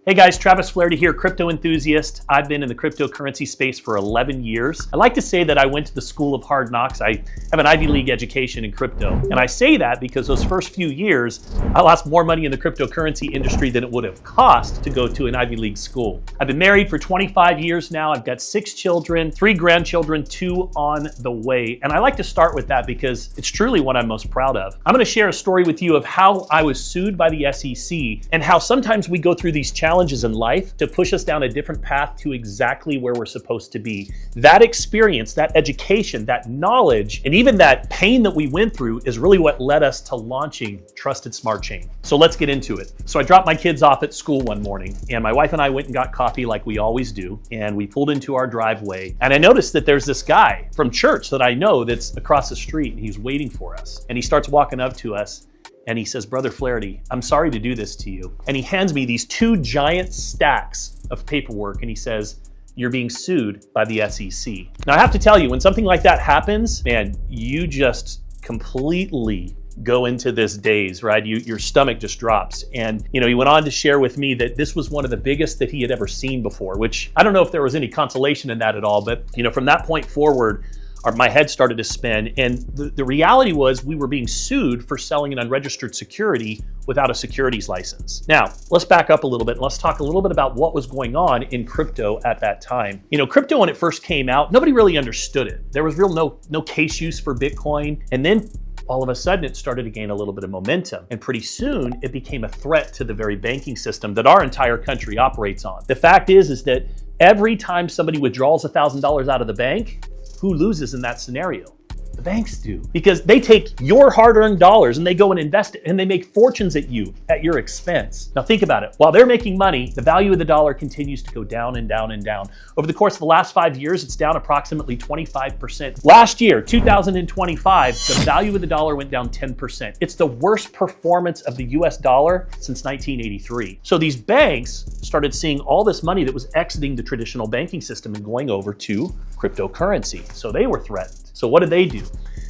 Hey guys, Travis Flaherty here, crypto enthusiast. I've been in the cryptocurrency space for 11 years. I like to say that I went to the school of hard knocks. I have an Ivy League education in crypto. And I say that because those first few years, I lost more money in the cryptocurrency industry than it would have cost to go to an Ivy League school. I've been married for 25 years now. I've got 6 children, 3 grandchildren, 2 on the way. And I like to start with that because it's truly what I'm most proud of. I'm gonna share a story with you of how I was sued by the SEC and how sometimes we go through these challenges in life to push us down a different path to exactly where we're supposed to be. That experience, that education, that knowledge, and even that pain that we went through is really what led us to launching Trusted Smart Chain. So let's get into it. So I dropped my kids off at school one morning and my wife and I went and got coffee like we always do. And we pulled into our driveway and I noticed that there's this guy from church that I know that's across the street and he's waiting for us. And he starts walking up to us and he says, "Brother Flaherty, I'm sorry to do this to you." And he hands me these 2 giant stacks of paperwork and he says, "You're being sued by the SEC." Now I have to tell you, when something like that happens, man, you just completely go into this daze, right? Your stomach just drops. And he went on to share with me that this was one of the biggest that he had ever seen before, which I don't know if there was any consolation in that at all, but from that point forward, my head started to spin. And the reality was we were being sued for selling an unregistered security without a securities license. Now, let's back up a little bit and let's talk a little bit about what was going on in crypto at that time. Crypto when it first came out, nobody really understood it. There was no case use for Bitcoin. And then all of a sudden it started to gain a little bit of momentum. And pretty soon it became a threat to the very banking system that our entire country operates on. The fact is that every time somebody withdraws $1,000 out of the bank, who loses in that scenario? The banks do, because they take your hard-earned dollars and they go and invest it and they make fortunes at your expense. Now think about it. While they're making money, the value of the dollar continues to go down and down and down. Over the course of the last 5 years, it's down approximately 25%. Last year, 2025, the value of the dollar went down 10%. It's the worst performance of the US dollar since 1983. So these banks started seeing all this money that was exiting the traditional banking system and going over to cryptocurrency. So they were threatened. So what did they do?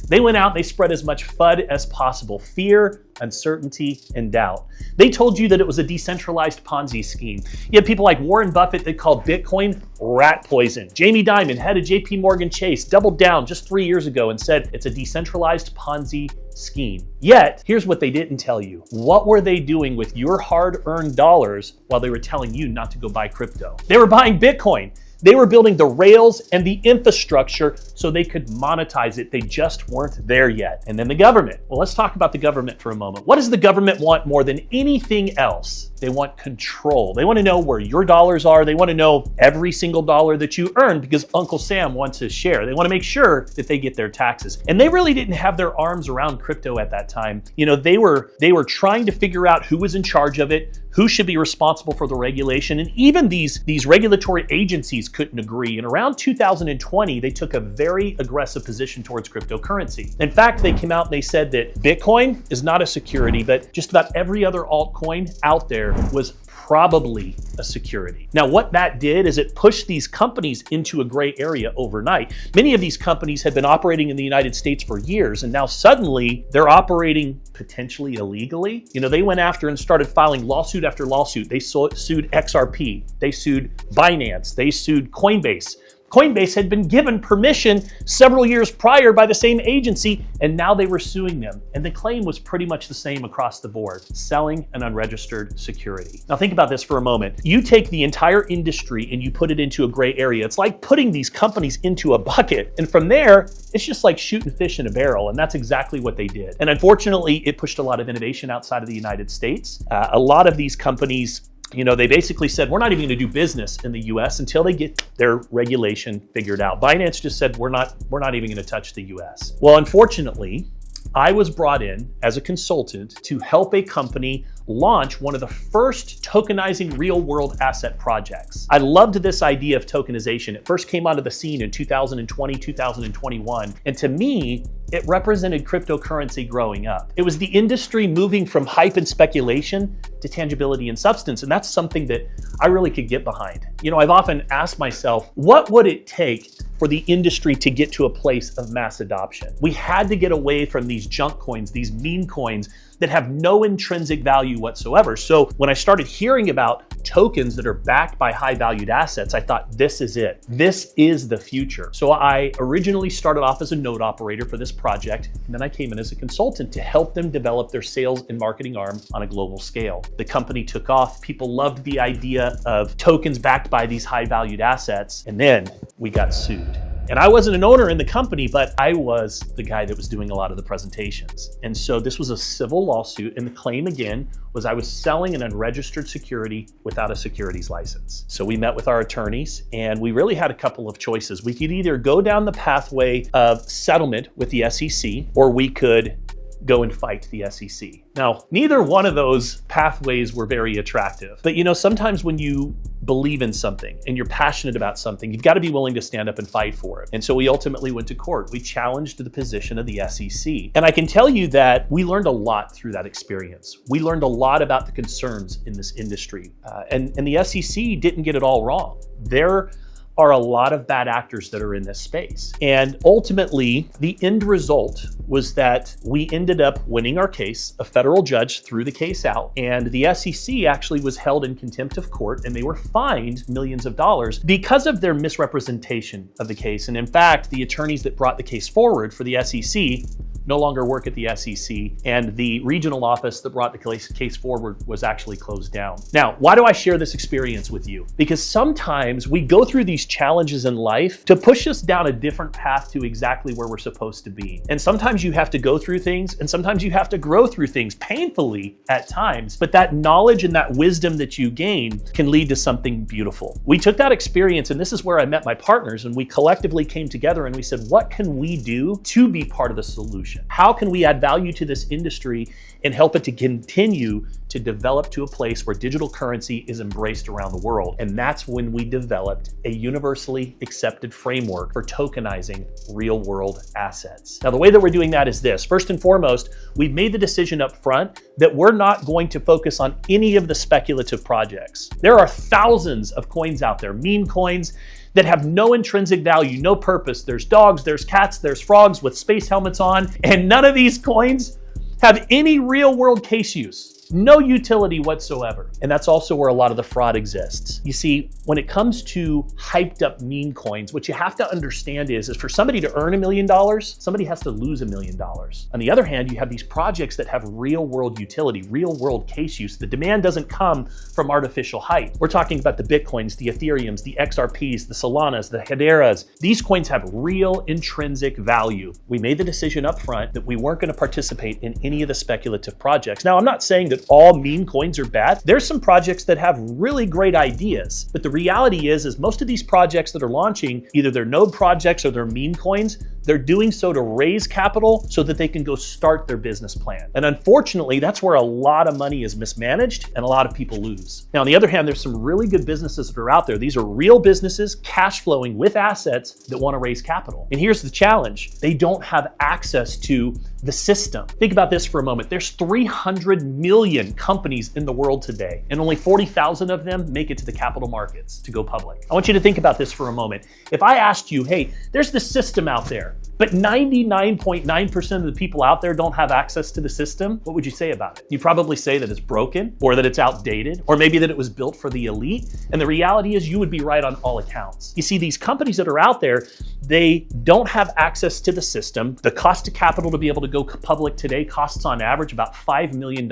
They went out, they spread as much FUD as possible, fear, uncertainty, and doubt. They told you that it was a decentralized Ponzi scheme. You had people like Warren Buffett that called Bitcoin rat poison. Jamie Dimon, head of JP Morgan Chase, doubled down just 3 years ago and said it's a decentralized Ponzi scheme. Yet, here's what they didn't tell you. What were they doing with your hard-earned dollars while they were telling you not to go buy crypto? They were buying Bitcoin. They were building the rails and the infrastructure so they could monetize it. They just weren't there yet. And then the government. Well, let's talk about the government for a moment. What does the government want more than anything else? They want control. They want to know where your dollars are. They want to know every single dollar that you earn because Uncle Sam wants his share. They want to make sure that they get their taxes. And they really didn't have their arms around crypto at that time. They were trying to figure out who was in charge of it, who should be responsible for the regulation. And even these regulatory agencies couldn't agree. And around 2020, they took a very aggressive position towards cryptocurrency. In fact, they came out and they said that Bitcoin is not a security, but just about every other altcoin out there was probably a security. Now, what that did is it pushed these companies into a gray area overnight. Many of these companies had been operating in the United States for years, and now suddenly they're operating potentially illegally. They went after and started filing lawsuit after lawsuit. They sued XRP, they sued Binance, they sued Coinbase. Coinbase had been given permission several years prior by the same agency, and now they were suing them. And the claim was pretty much the same across the board, selling an unregistered security. Now think about this for a moment. You take the entire industry and you put it into a gray area. It's like putting these companies into a bucket. And from there, it's just like shooting fish in a barrel. And that's exactly what they did. And unfortunately, it pushed a lot of innovation outside of the United States. A lot of these companies, they basically said, we're not even going to do business in the US until they get their regulation figured out. Binance just said, we're not even going to touch the US. Well, unfortunately, I was brought in as a consultant to help a company launch one of the first tokenizing real-world asset projects. I loved this idea of tokenization. It first came onto the scene in 2020, 2021. And to me, it represented cryptocurrency growing up. It was the industry moving from hype and speculation to tangibility and substance. And that's something that I really could get behind. I've often asked myself, what would it take for the industry to get to a place of mass adoption? We had to get away from these junk coins, these meme coins that have no intrinsic value whatsoever. So when I started hearing about tokens that are backed by high valued assets, I thought, this is it. This is the future. So I originally started off as a node operator for this project, and then I came in as a consultant to help them develop their sales and marketing arm on a global scale. The company took off. People loved the idea of tokens backed by these high valued assets, and then we got sued. And I wasn't an owner in the company, but I was the guy that was doing a lot of the presentations. And so this was a civil lawsuit, and the claim again was I was selling an unregistered security without a securities license. So we met with our attorneys, and we really had a couple of choices. We could either go down the pathway of settlement with the SEC, or we could go and fight the SEC. Now, neither one of those pathways were very attractive. But sometimes when you believe in something and you're passionate about something, you've got to be willing to stand up and fight for it. And so we ultimately went to court. We challenged the position of the SEC. And I can tell you that we learned a lot through that experience. We learned a lot about the concerns in this industry. And the SEC didn't get it all wrong. There are a lot of bad actors that are in this space. And ultimately, the end result was that we ended up winning our case. A federal judge threw the case out, and the SEC actually was held in contempt of court, and they were fined millions of dollars because of their misrepresentation of the case. And in fact, the attorneys that brought the case forward for the SEC no longer work at the SEC, and the regional office that brought the case forward was actually closed down. Now, why do I share this experience with you? Because sometimes we go through these challenges in life to push us down a different path to exactly where we're supposed to be. And sometimes you have to go through things, and sometimes you have to grow through things painfully at times, but that knowledge and that wisdom that you gain can lead to something beautiful. We took that experience, and this is where I met my partners, and we collectively came together and we said, what can we do to be part of the solution? How can we add value to this industry and help it to continue to develop to a place where digital currency is embraced around the world? And that's when we developed a universally accepted framework for tokenizing real world assets. Now, the way that we're doing that is this. First and foremost, we've made the decision up front that we're not going to focus on any of the speculative projects. There are thousands of coins out there, meme coins, that have no intrinsic value, no purpose. There's dogs, there's cats, there's frogs with space helmets on, and none of these coins have any real world case use. No utility whatsoever. And that's also where a lot of the fraud exists. You see, when it comes to hyped up meme coins, what you have to understand is for somebody to earn $1 million, somebody has to lose $1 million. On the other hand, you have these projects that have real world utility, real world case use. The demand doesn't come from artificial hype. We're talking about the Bitcoins, the Ethereums, the XRPs, the Solanas, the Hederas. These coins have real intrinsic value. We made the decision up front that we weren't going to participate in any of the speculative projects. Now, I'm not saying that all meme coins are bad. There's some projects that have really great ideas, but the reality is most of these projects that are launching, either they're node projects or they're meme coins, they're doing so to raise capital so that they can go start their business plan. And unfortunately, that's where a lot of money is mismanaged and a lot of people lose. Now, on the other hand, there's some really good businesses that are out there. These are real businesses, cash flowing with assets that want to raise capital. And here's the challenge. They don't have access to the system. Think about this for a moment. There's 300 million companies in the world today, and only 40,000 of them make it to the capital markets to go public. I want you to think about this for a moment. If I asked you, hey, there's this system out there, but 99.9% of the people out there don't have access to the system, what would you say about it? You'd probably say that it's broken, or that it's outdated, or maybe that it was built for the elite. And the reality is you would be right on all accounts. You see, these companies that are out there, they don't have access to the system. The cost of capital to be able to go public today costs on average about $5 million.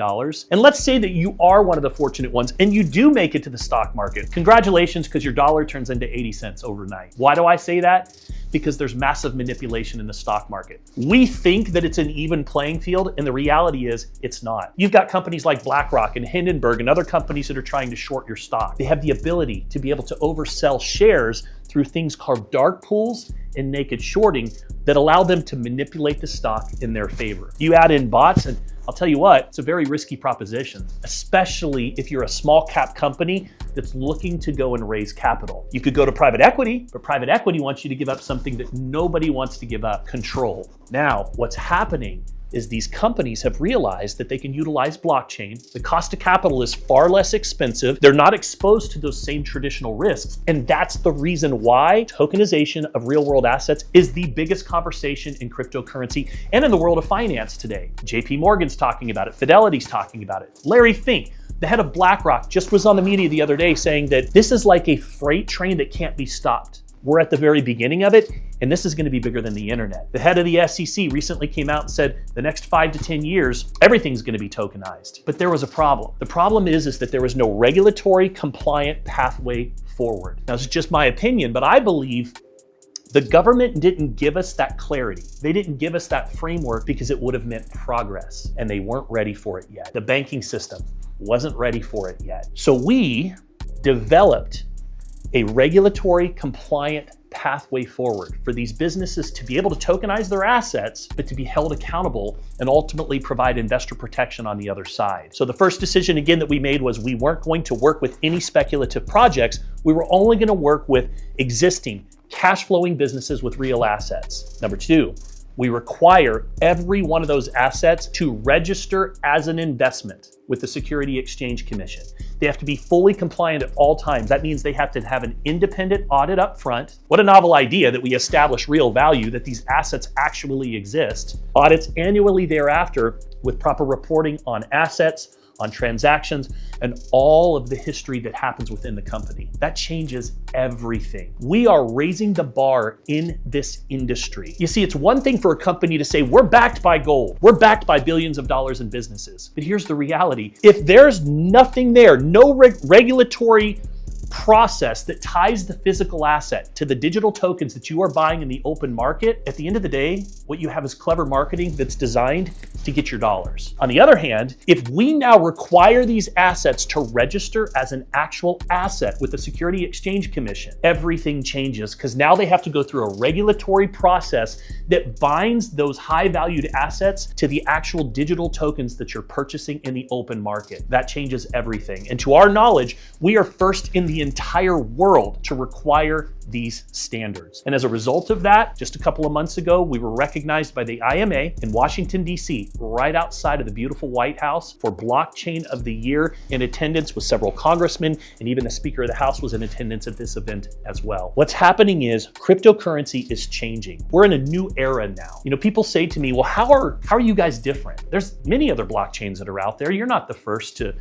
And let's say that you are one of the fortunate ones and you do make it to the stock market. Congratulations, because your dollar turns into 80 cents overnight. Why do I say that? Because there's massive manipulation in the stock market. We think that it's an even playing field, and the reality is it's not. You've got companies like BlackRock and Hindenburg and other companies that are trying to short your stock. They have the ability to be able to oversell shares through things called dark pools and naked shorting that allow them to manipulate the stock in their favor. You add in bots, and I'll tell you what, it's a very risky proposition, especially if you're a small cap company that's looking to go and raise capital. You could go to private equity, but private equity wants you to give up something that nobody wants to give up: control. Now, what's happening is these companies have realized that they can utilize blockchain. The cost of capital is far less expensive. They're not exposed to those same traditional risks. And that's the reason why tokenization of real world assets is the biggest conversation in cryptocurrency and in the world of finance today. JP Morgan's talking about it. Fidelity's talking about it. Larry Fink, the head of BlackRock, just was on the media the other day saying that this is like a freight train that can't be stopped. We're at the very beginning of it, and this is going to be bigger than the internet. The head of the SEC recently came out and said the next 5 to 10 years, everything's going to be tokenized. But there was a problem. The problem is that there was no regulatory compliant pathway forward. Now, this is just my opinion, but I believe the government didn't give us that clarity. They didn't give us that framework because it would have meant progress, and they weren't ready for it yet. The banking system wasn't ready for it yet. So we developed a regulatory compliant pathway forward for these businesses to be able to tokenize their assets, but to be held accountable and ultimately provide investor protection on the other side. So the first decision again that we made was we weren't going to work with any speculative projects. We were only going to work with existing cash flowing businesses with real assets. Number 2, we require every one of those assets to register as an investment with the Security Exchange Commission. They have to be fully compliant at all times. That means they have to have an independent audit up front. What a novel idea that we establish real value, that these assets actually exist. Audits annually thereafter with proper reporting on assets, on transactions, and all of the history that happens within the company. That changes everything. We are raising the bar in this industry. You see, it's one thing for a company to say, we're backed by gold. We're backed by billions of dollars in businesses. But here's the reality. If there's nothing there, no regulatory process that ties the physical asset to the digital tokens that you are buying in the open market, at the end of the day, what you have is clever marketing that's designed to get your dollars. On the other hand, if we now require these assets to register as an actual asset with the Security Exchange Commission, everything changes because now they have to go through a regulatory process that binds those high valued assets to the actual digital tokens that you're purchasing in the open market. That changes everything. And to our knowledge, we are first in the entire world to require these standards. And as a result of that, just a couple of months ago, we were recognized by the IMA in Washington, D.C., right outside of the beautiful White House for Blockchain of the Year, in attendance with several congressmen, and even the Speaker of the House was in attendance at this event as well. What's happening is cryptocurrency is changing. We're in a new era now. You know, people say to me, well, how are you guys different? There's many other blockchains that are out there. You're not the first to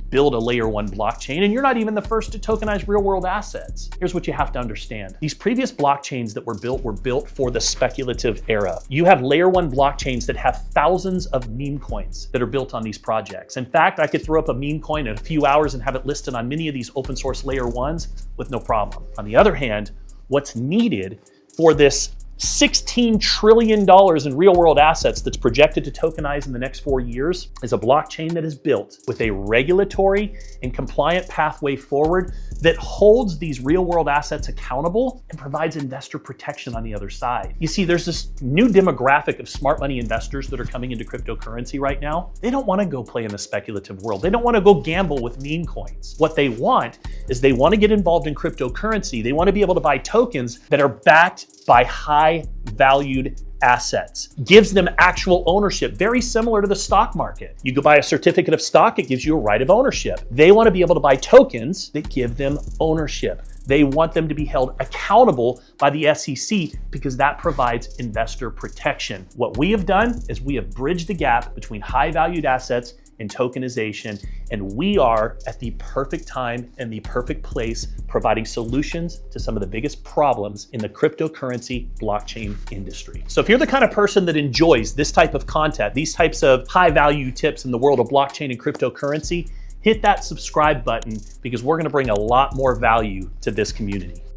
build a layer 1 blockchain, and you're not even the first to tokenize real world assets. Here's what you have to understand. These previous blockchains that were built for the speculative era. You have layer 1 blockchains that have thousands of meme coins that are built on these projects. In fact, I could throw up a meme coin in a few hours and have it listed on many of these open source layer 1s with no problem. On the other hand, what's needed for this $16 trillion in real world assets that's projected to tokenize in the next 4 years is a blockchain that is built with a regulatory and compliant pathway forward that holds these real world assets accountable and provides investor protection on the other side. You see, there's this new demographic of smart money investors that are coming into cryptocurrency right now. They don't want to go play in the speculative world. They don't want to go gamble with meme coins. What they want is they want to get involved in cryptocurrency. They want to be able to buy tokens that are backed by high valued assets. Gives them actual ownership, very similar to the stock market. You go buy a certificate of stock, it gives you a right of ownership. They want to be able to buy tokens that give them ownership. They want them to be held accountable by the SEC because that provides investor protection. What we have done is we have bridged the gap between high valued assets and tokenization, and we are at the perfect time and the perfect place providing solutions to some of the biggest problems in the cryptocurrency blockchain industry. So if you're the kind of person that enjoys this type of content, these types of high value tips in the world of blockchain and cryptocurrency, hit that subscribe button because we're going to bring a lot more value to this community.